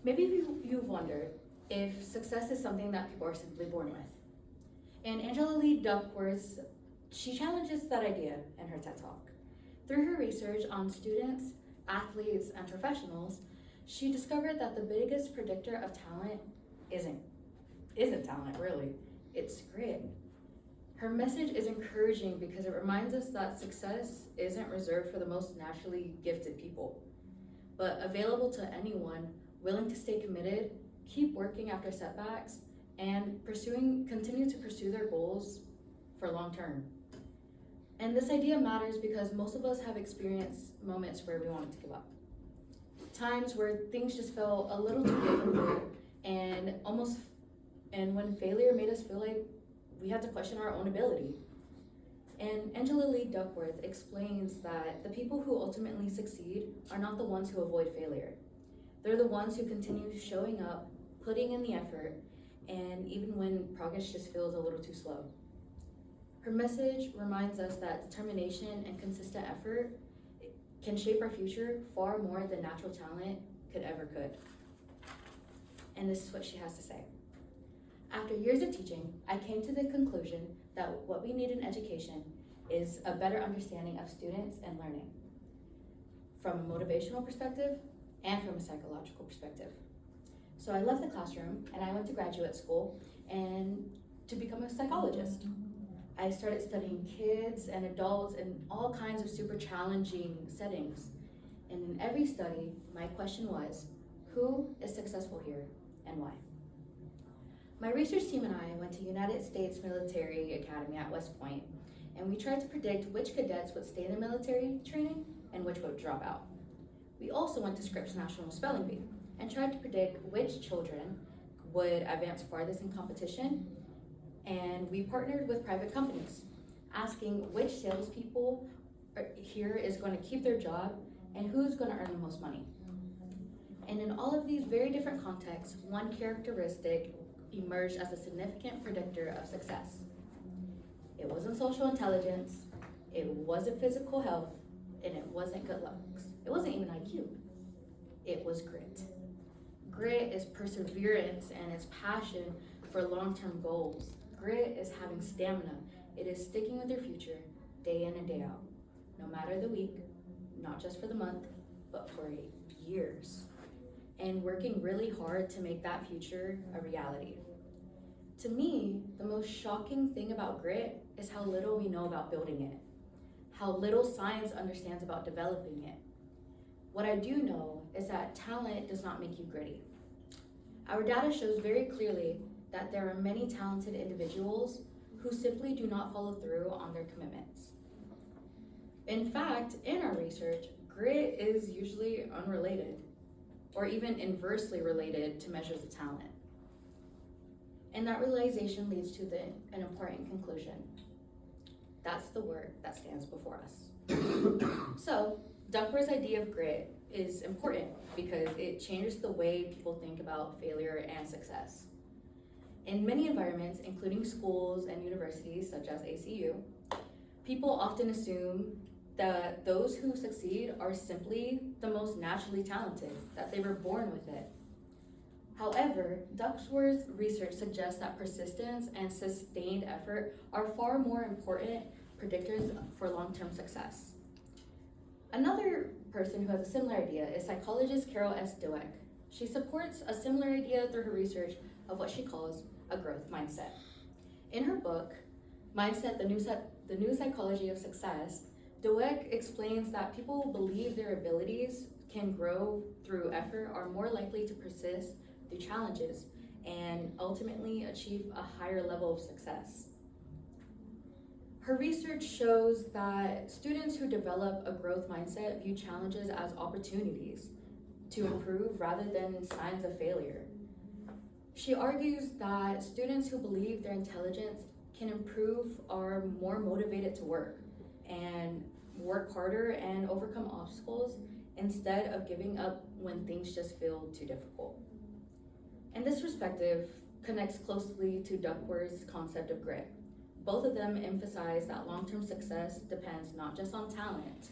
Maybe you've wondered if success is something that people are simply born with. And Angela Lee Duckworth, she challenges that idea in her TED Talk. Through her research on students, athletes, and professionals, she discovered that the biggest predictor of talent isn't talent really, it's grit. Her message is encouraging because it reminds us that success isn't reserved for the most naturally gifted people, but available to anyone willing to stay committed, keep working after setbacks, and continue to pursue their goals for long term. And this idea matters because most of us have experienced moments where we wanted to give up. Times where things just felt a little too difficult and when failure made us feel like we had to question our own ability. And Angela Lee Duckworth explains that the people who ultimately succeed are not the ones who avoid failure. They're the ones who continue showing up, putting in the effort, and even when progress just feels a little too slow. Her message reminds us that determination and consistent effort can shape our future far more than natural talent could. And this is what she has to say. After years of teaching, I came to the conclusion that what we need in education is a better understanding of students and learning, from a motivational perspective and from a psychological perspective. So I left the classroom and I went to graduate school and to become a psychologist. I started studying kids and adults in all kinds of super challenging settings. And in every study, my question was, who is successful here and why? My research team and I went to United States Military Academy at West Point, and we tried to predict which cadets would stay in the military training and which would drop out. We also went to Scripps National Spelling Bee and tried to predict which children would advance farthest in competition, and we partnered with private companies, asking which salespeople here is going to keep their job and who's going to earn the most money. And in all of these very different contexts, one characteristic emerged as a significant predictor of success. It wasn't social intelligence, it wasn't physical health, and it wasn't good looks. It wasn't even IQ. It was grit. Grit is perseverance and it's passion for long-term goals. Grit is having stamina. It is sticking with your future day in and day out, no matter the week, not just for the month, but for years. And working really hard to make that future a reality. To me, the most shocking thing about grit is how little we know about building it, how little science understands about developing it. What I do know is that talent does not make you gritty. Our data shows very clearly that there are many talented individuals who simply do not follow through on their commitments. In fact, in our research, grit is usually unrelated or even inversely related to measures of talent. And that realization leads to an important conclusion. That's the work that stands before us. So, Duckworth's idea of grit is important because it changes the way people think about failure and success. In many environments, including schools and universities such as ACU, people often assume that those who succeed are simply the most naturally talented, that they were born with it. However, Duckworth's research suggests that persistence and sustained effort are far more important predictors for long-term success. Another person who has a similar idea is psychologist Carol S. Dweck. She supports a similar idea through her research of what she calls a growth mindset. In her book, Mindset, the New Psychology of Success, Dweck explains that people who believe their abilities can grow through effort are more likely to persist through challenges and ultimately achieve a higher level of success. Her research shows that students who develop a growth mindset view challenges as opportunities to improve rather than signs of failure. She argues that students who believe their intelligence can improve are more motivated to work harder and overcome obstacles instead of giving up when things just feel too difficult. And this perspective connects closely to Duckworth's concept of grit. Both of them emphasize that long-term success depends not just on talent,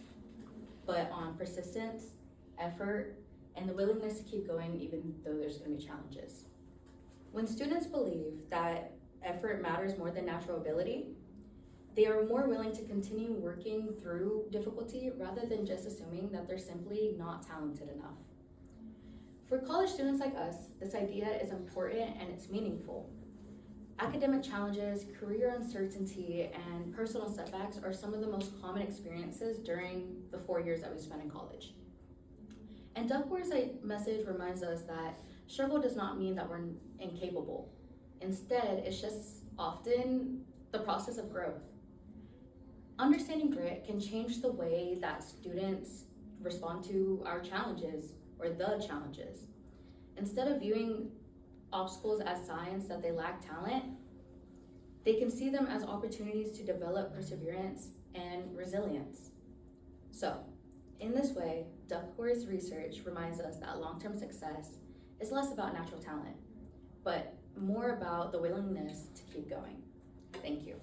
but on persistence, effort, and the willingness to keep going even though there's going to be challenges. When students believe that effort matters more than natural ability, they are more willing to continue working through difficulty rather than just assuming that they're simply not talented enough. For college students like us, this idea is important and it's meaningful. Academic challenges, career uncertainty, and personal setbacks are some of the most common experiences during the 4 years that we spend in college. And Duckworth's message reminds us that struggle does not mean that we're incapable. Instead, it's just often the process of growth. Understanding grit can change the way that students respond to our challenges or the challenges. Instead of viewing obstacles as signs that they lack talent, they can see them as opportunities to develop perseverance and resilience. So, in this way, Duckworth's research reminds us that long-term success is less about natural talent, but more about the willingness to keep going. Thank you.